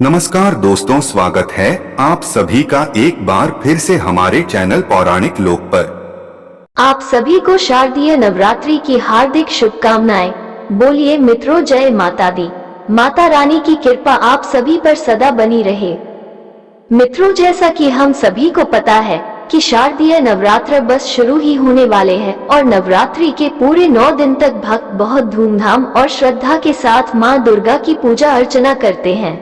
नमस्कार दोस्तों, स्वागत है आप सभी का एक बार फिर से हमारे चैनल पौराणिक लोक पर। आप सभी को शारदीय नवरात्रि की हार्दिक शुभकामनाएं। बोलिए मित्रों, जय माता दी। माता रानी की कृपा आप सभी पर सदा बनी रहे। मित्रों, जैसा कि हम सभी को पता है कि शारदीय नवरात्र बस शुरू ही होने वाले हैं और नवरात्रि के पूरे 9 दिन तक भक्त बहुत धूमधाम और श्रद्धा के साथ माँ दुर्गा की पूजा अर्चना करते हैं।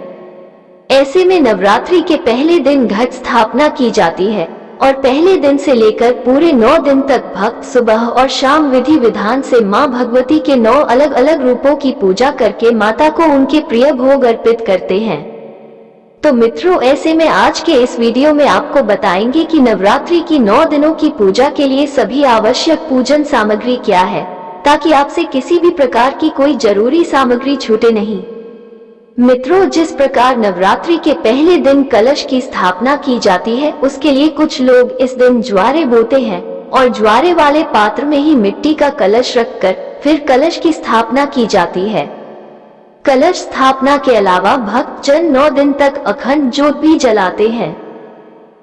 ऐसे में नवरात्रि के पहले दिन घट स्थापना की जाती है और पहले दिन से लेकर पूरे 9 दिन तक भक्त सुबह और शाम विधि विधान से मां भगवती के 9 अलग अलग रूपों की पूजा करके माता को उनके प्रिय भोग अर्पित करते हैं। तो मित्रों, ऐसे में आज के इस वीडियो में आपको बताएंगे कि नवरात्रि की 9 दिनों की पूजा के लिए सभी आवश्यक पूजन सामग्री क्या है, ताकि आपसे किसी भी प्रकार की कोई जरूरी सामग्री छूटे नहीं। मित्रों, जिस प्रकार नवरात्रि के पहले दिन कलश की स्थापना की जाती है, उसके लिए कुछ लोग इस दिन ज्वारे बोते हैं और ज्वारे वाले पात्र में ही मिट्टी का कलश रखकर फिर कलश की स्थापना की जाती है। कलश स्थापना के अलावा भक्त जन 9 दिन तक अखंड ज्योत भी जलाते हैं।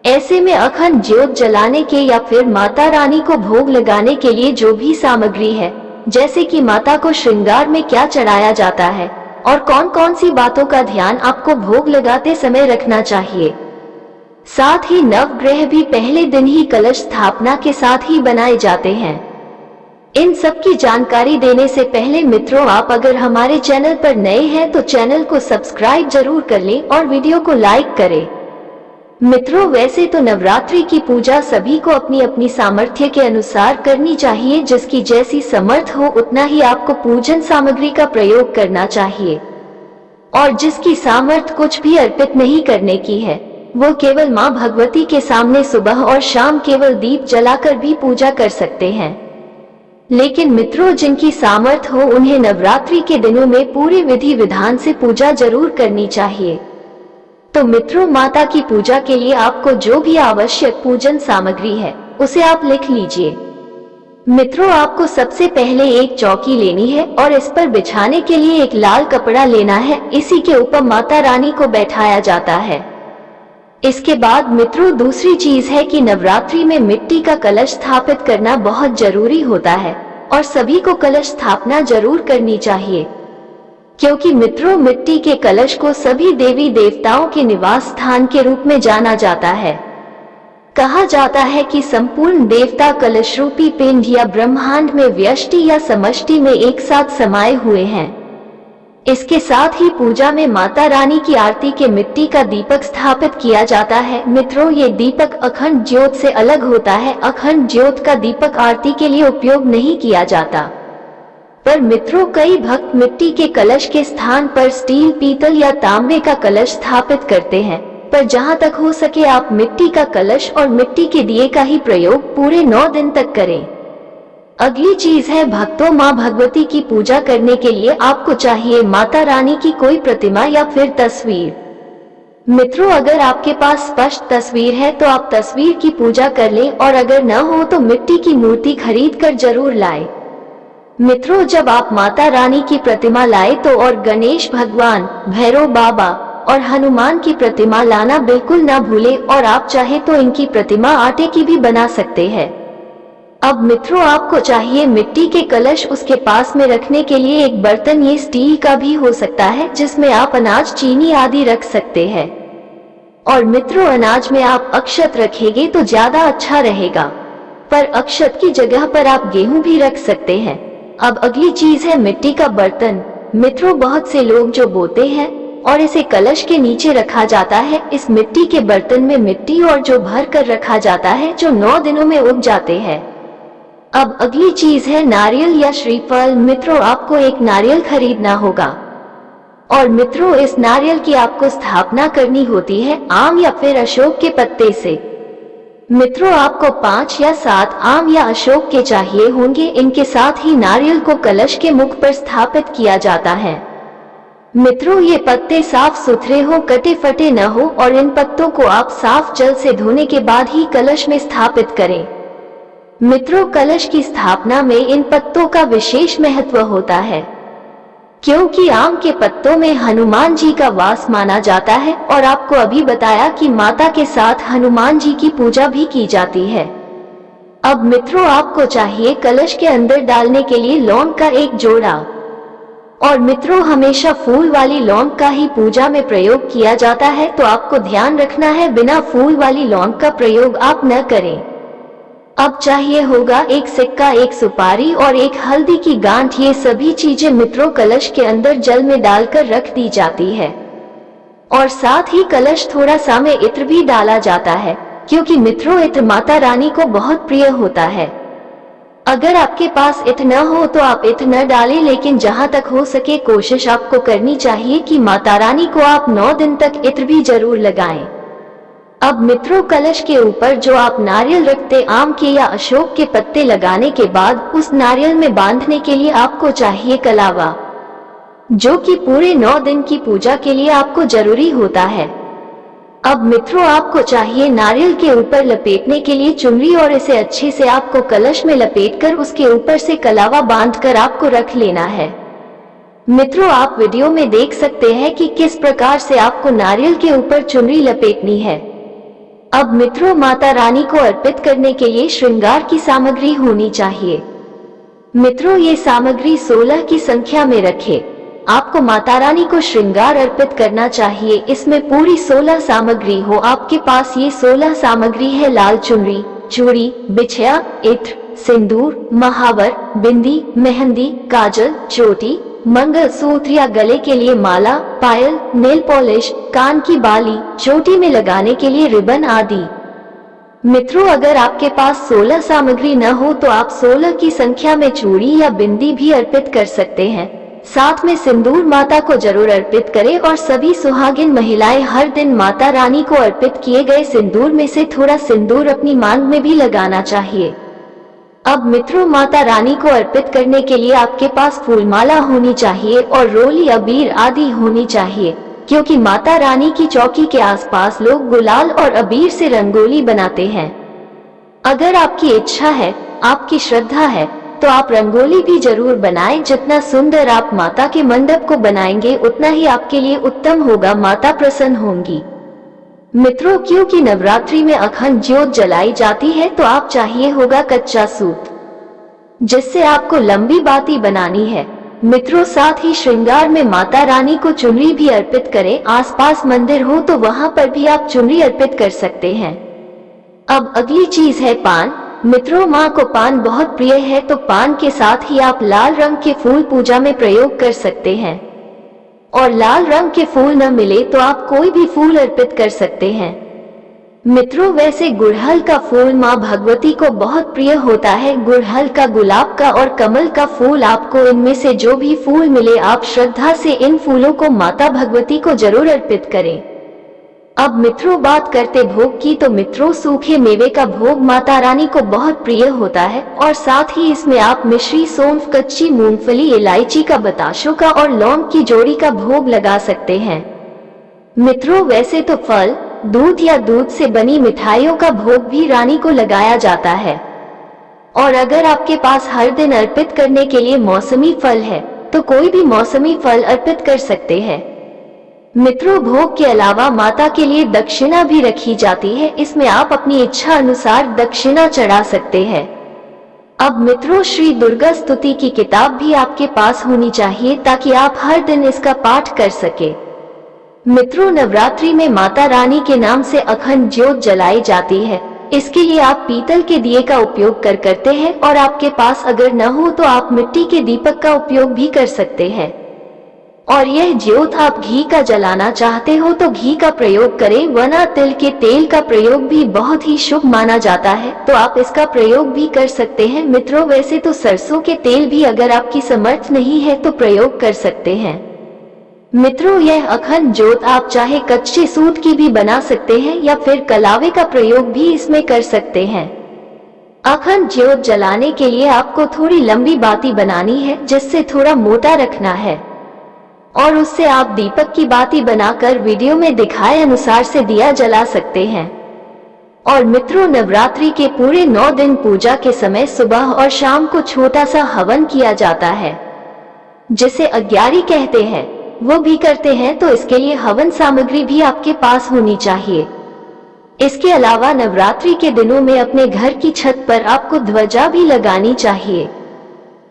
ऐसे में अखंड ज्योत जलाने के या फिर माता रानी को भोग लगाने के लिए जो भी सामग्री है, जैसे कि माता को श्रृंगार में क्या चढ़ाया जाता है और कौन कौन सी बातों का ध्यान आपको भोग लगाते समय रखना चाहिए। साथ ही नवग्रह भी पहले दिन ही कलश स्थापना के साथ ही बनाए जाते हैं। इन सब की जानकारी देने से पहले मित्रों, आप अगर हमारे चैनल पर नए हैं तो चैनल को सब्सक्राइब जरूर कर लें और वीडियो को लाइक करें। मित्रों, वैसे तो नवरात्रि की पूजा सभी को अपनी अपनी सामर्थ्य के अनुसार करनी चाहिए। जिसकी जैसी समर्थ हो उतना ही आपको पूजन सामग्री का प्रयोग करना चाहिए। और जिसकी सामर्थ कुछ भी अर्पित नहीं करने की है, वो केवल माँ भगवती के सामने सुबह और शाम केवल दीप जलाकर भी पूजा कर सकते हैं। लेकिन मित्रों, जिनकी सामर्थ हो उन्हें नवरात्रि के दिनों में पूरे विधि विधान से पूजा जरूर करनी चाहिए। तो मित्रों, माता की पूजा के लिए आपको जो भी आवश्यक पूजन सामग्री है उसे आप लिख लीजिए। मित्रों, आपको सबसे पहले एक चौकी लेनी है और इस पर बिछाने के लिए एक लाल कपड़ा लेना है। इसी के ऊपर माता रानी को बैठाया जाता है। इसके बाद मित्रों, दूसरी चीज है कि नवरात्रि में मिट्टी का कलश स्थापित करना बहुत जरूरी होता है और सभी को कलश स्थापना जरूर करनी चाहिए, क्योंकि मित्रों, मिट्टी के कलश को सभी देवी देवताओं के निवास स्थान के रूप में जाना जाता है। कहा जाता है कि संपूर्ण देवता कलश रूपी पिंड या ब्रह्मांड में व्यष्टि या समष्टि में एक साथ समाये हुए हैं। इसके साथ ही पूजा में माता रानी की आरती के मिट्टी का दीपक स्थापित किया जाता है। मित्रों, ये दीपक अखंड ज्योत से अलग होता है। अखंड ज्योत का दीपक आरती के लिए उपयोग नहीं किया जाता। पर मित्रों, कई भक्त मिट्टी के कलश के स्थान पर स्टील, पीतल या तांबे का कलश स्थापित करते हैं। पर जहां तक हो सके आप मिट्टी का कलश और मिट्टी के दिए का ही प्रयोग पूरे 9 दिन तक करें। अगली चीज है भक्तों, माँ भगवती की पूजा करने के लिए आपको चाहिए माता रानी की कोई प्रतिमा या फिर तस्वीर। मित्रों, अगर आपके पास स्पष्ट तस्वीर है तो आप तस्वीर की पूजा कर लें और अगर न हो तो मिट्टी की मूर्ति खरीद कर जरूर लाए। मित्रों, जब आप माता रानी की प्रतिमा लाए तो और गणेश भगवान, भैरव बाबा और हनुमान की प्रतिमा लाना बिल्कुल ना भूले और आप चाहे तो इनकी प्रतिमा आटे की भी बना सकते हैं। अब मित्रों, आपको चाहिए मिट्टी के कलश, उसके पास में रखने के लिए एक बर्तन। ये स्टील का भी हो सकता है जिसमें आप अनाज, चीनी आदि रख सकते हैं। और मित्रों, अनाज में आप अक्षत रखेंगे तो ज्यादा अच्छा रहेगा, पर अक्षत की जगह पर आप गेहूं भी रख सकते हैं। अब अगली चीज है मिट्टी का बर्तन। मित्रों, बहुत से लोग जो बोते हैं और इसे कलश के नीचे रखा जाता है। इस मिट्टी के बर्तन में मिट्टी और जो भर कर रखा जाता है, जो 9 दिनों में उग जाते हैं। अब अगली चीज है नारियल या श्रीफल। मित्रों, आपको एक नारियल खरीदना होगा और मित्रों, इस नारियल की आपको स्थापना करनी होती है आम या फिर अशोक के पत्ते से। मित्रों, आपको 5 या 7 आम या अशोक के चाहिए होंगे। इनके साथ ही नारियल को कलश के मुख पर स्थापित किया जाता है। मित्रों, ये पत्ते साफ सुथरे हो, कटे फटे न हो और इन पत्तों को आप साफ जल से धोने के बाद ही कलश में स्थापित करें। मित्रों, कलश की स्थापना में इन पत्तों का विशेष महत्व होता है। क्योंकि आम के पत्तों में हनुमान जी का वास माना जाता है और आपको अभी बताया कि माता के साथ हनुमान जी की पूजा भी की जाती है। अब मित्रों, आपको चाहिए कलश के अंदर डालने के लिए लौंग का एक जोड़ा। और मित्रों, हमेशा फूल वाली लौंग का ही पूजा में प्रयोग किया जाता है, तो आपको ध्यान रखना है बिना फूल वाली लौंग का प्रयोग आप न करें। अब चाहिए होगा एक सिक्का, एक सुपारी और एक हल्दी की गांठ। ये सभी चीजें मित्रों कलश के अंदर जल में डालकर रख दी जाती है और साथ ही कलश थोड़ा सा में इत्र भी डाला जाता है, क्योंकि मित्रों इत्र माता रानी को बहुत प्रिय होता है। अगर आपके पास इत्र न हो तो आप इत्र न डालें, लेकिन जहां तक हो सके कोशिश आपको करनी चाहिए कि माता रानी को आप 9 दिन तक इत्र भी जरूर लगाएं। अब मित्रों, कलश के ऊपर जो आप नारियल रखते, आम के या अशोक के पत्ते लगाने के बाद उस नारियल में बांधने के लिए आपको चाहिए कलावा, जो कि पूरे 9 दिन की पूजा के लिए आपको जरूरी होता है। अब मित्रों, आपको चाहिए नारियल के ऊपर लपेटने के लिए चुनरी और इसे अच्छे से आपको कलश में लपेटकर उसके ऊपर से कलावा बांधकर आपको रख लेना है। मित्रों, आप वीडियो में देख सकते हैं कि किस प्रकार से आपको नारियल के ऊपर चुनरी लपेटनी है। अब मित्रों, माता रानी को अर्पित करने के लिए श्रृंगार की सामग्री होनी चाहिए। मित्रों, ये सामग्री 16 की संख्या में रखें। आपको माता रानी को श्रृंगार अर्पित करना चाहिए, इसमें पूरी 16 सामग्री हो। आपके पास ये 16 सामग्री है: लाल चुनरी, चूड़ी, बिछिया, इत्र, सिंदूर, महावर, बिंदी, मेहंदी, काजल, चोटी, मंगलसूत्र या गले के लिए माला, पायल, नेल पॉलिश, कान की बाली, चोटी में लगाने के लिए रिबन आदि। मित्रों, अगर आपके पास 16 सामग्री न हो तो आप 16 की संख्या में चूड़ी या बिंदी भी अर्पित कर सकते हैं। साथ में सिंदूर माता को जरूर अर्पित करें और सभी सुहागिन महिलाएं हर दिन माता रानी को अर्पित किए गए सिंदूर में से थोड़ा सिंदूर अपनी मांग में भी लगाना चाहिए। अब मित्रों, माता रानी को अर्पित करने के लिए आपके पास फूलमाला होनी चाहिए और रोली, अबीर आदि होनी चाहिए, क्योंकि माता रानी की चौकी के आसपास लोग गुलाल और अबीर से रंगोली बनाते हैं। अगर आपकी इच्छा है, आपकी श्रद्धा है, तो आप रंगोली भी जरूर बनाएं। जितना सुंदर आप माता के मंडप को बनाएंगे उतना ही आपके लिए उत्तम होगा, माता प्रसन्न होंगी। मित्रों, क्योंकि नवरात्रि में अखंड ज्योत जलाई जाती है तो आप चाहिए होगा कच्चा सूत, जिससे आपको लंबी बाती बनानी है। मित्रों, साथ ही श्रृंगार में माता रानी को चुनरी भी अर्पित करें। आसपास मंदिर हो तो वहां पर भी आप चुनरी अर्पित कर सकते हैं। अब अगली चीज है पान। मित्रों, माँ को पान बहुत प्रिय है, तो पान के साथ ही आप लाल रंग के फूल पूजा में प्रयोग कर सकते हैं। और लाल रंग के फूल न मिले तो आप कोई भी फूल अर्पित कर सकते हैं। मित्रों, वैसे गुड़हल का फूल माँ भगवती को बहुत प्रिय होता है। गुड़हल का, गुलाब का और कमल का फूल, आपको इनमें से जो भी फूल मिले आप श्रद्धा से इन फूलों को माता भगवती को जरूर अर्पित करें। अब मित्रों, बात करते भोग की, तो मित्रों सूखे मेवे का भोग माता रानी को बहुत प्रिय होता है और साथ ही इसमें आप मिश्री, सौंफ, कच्ची मूंगफली, इलायची का, बताशों का और लौंग की जोड़ी का भोग लगा सकते हैं। मित्रों, वैसे तो फल, दूध या दूध से बनी मिठाइयों का भोग भी रानी को लगाया जाता है। और अगर आपके पास हर दिन अर्पित करने के लिए मौसमी फल है तो कोई भी मौसमी फल अर्पित कर सकते हैं। मित्रों, भोग के अलावा माता के लिए दक्षिणा भी रखी जाती है। इसमें आप अपनी इच्छा अनुसार दक्षिणा चढ़ा सकते हैं। अब मित्रों, श्री दुर्गा स्तुति की किताब भी आपके पास होनी चाहिए ताकि आप हर दिन इसका पाठ कर सके। मित्रों, नवरात्रि में माता रानी के नाम से अखंड ज्योत जलाई जाती है। इसके लिए आप पीतल के दिए का उपयोग करते हैं और आपके पास अगर न हो तो आप मिट्टी के दीपक का उपयोग भी कर सकते हैं। और यह ज्योत आप घी का जलाना चाहते हो तो घी का प्रयोग करें, वरना तिल के तेल का प्रयोग भी बहुत ही शुभ माना जाता है, तो आप इसका प्रयोग भी कर सकते हैं। मित्रों, वैसे तो सरसों के तेल भी अगर आपकी समर्थ नहीं है तो प्रयोग कर सकते हैं। मित्रों, यह अखंड ज्योत आप चाहे कच्चे सूत की भी बना सकते हैं या फिर कलावे का प्रयोग भी इसमें कर सकते हैं। अखंड ज्योत जलाने के लिए आपको थोड़ी लंबी बाती बनानी है, जिससे थोड़ा मोटा रखना है और उससे आप दीपक की बाती बनाकर वीडियो में दिखाए अनुसार से दिया जला सकते हैं। और मित्रों, नवरात्रि के पूरे 9 दिन पूजा के समय सुबह और शाम को छोटा सा हवन किया जाता है। जिसे अग्यारी कहते हैं, वो भी करते हैं, तो इसके लिए हवन सामग्री भी आपके पास होनी चाहिए। इसके अलावा नवरात्रि के दिनों में अपने घर की छत पर आपको ध्वजा भी लगानी चाहिए।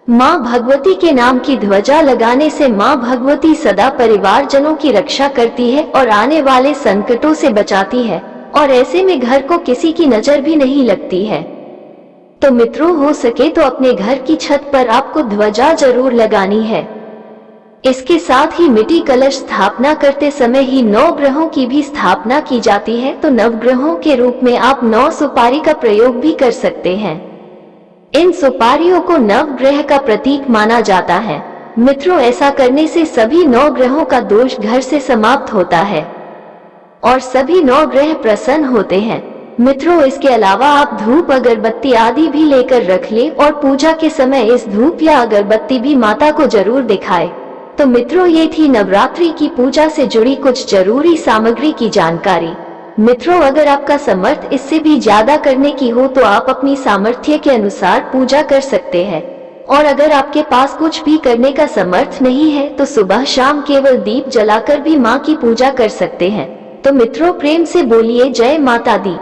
माँ भगवती के नाम की ध्वजा लगाने से माँ भगवती सदा परिवारजनों की रक्षा करती है और आने वाले संकटों से बचाती है, और ऐसे में घर को किसी की नजर भी नहीं लगती है। तो मित्रों, हो सके तो अपने घर की छत पर आपको ध्वजा जरूर लगानी है। इसके साथ ही मिट्टी कलश स्थापना करते समय ही 9 ग्रहों की भी स्थापना की जाती है, तो नवग्रहों के रूप में आप 9 सुपारी का प्रयोग भी कर सकते हैं। इन सुपारियों को नवग्रह का प्रतीक माना जाता है। मित्रों, ऐसा करने से सभी 9 ग्रहों का दोष घर से समाप्त होता है और सभी 9 ग्रह प्रसन्न होते हैं। मित्रों, इसके अलावा आप धूप अगरबत्ती आदि भी लेकर रख ले और पूजा के समय इस धूप या अगरबत्ती भी माता को जरूर दिखाए। तो मित्रों, ये थी नवरात्रि की पूजा से जुड़ी कुछ जरूरी सामग्री की जानकारी। मित्रों, अगर आपका समर्थ इससे भी ज्यादा करने की हो तो आप अपनी सामर्थ्य के अनुसार पूजा कर सकते हैं, और अगर आपके पास कुछ भी करने का समर्थ नहीं है तो सुबह शाम केवल दीप जलाकर भी माँ की पूजा कर सकते हैं। तो मित्रों, प्रेम से बोलिए जय माता दी।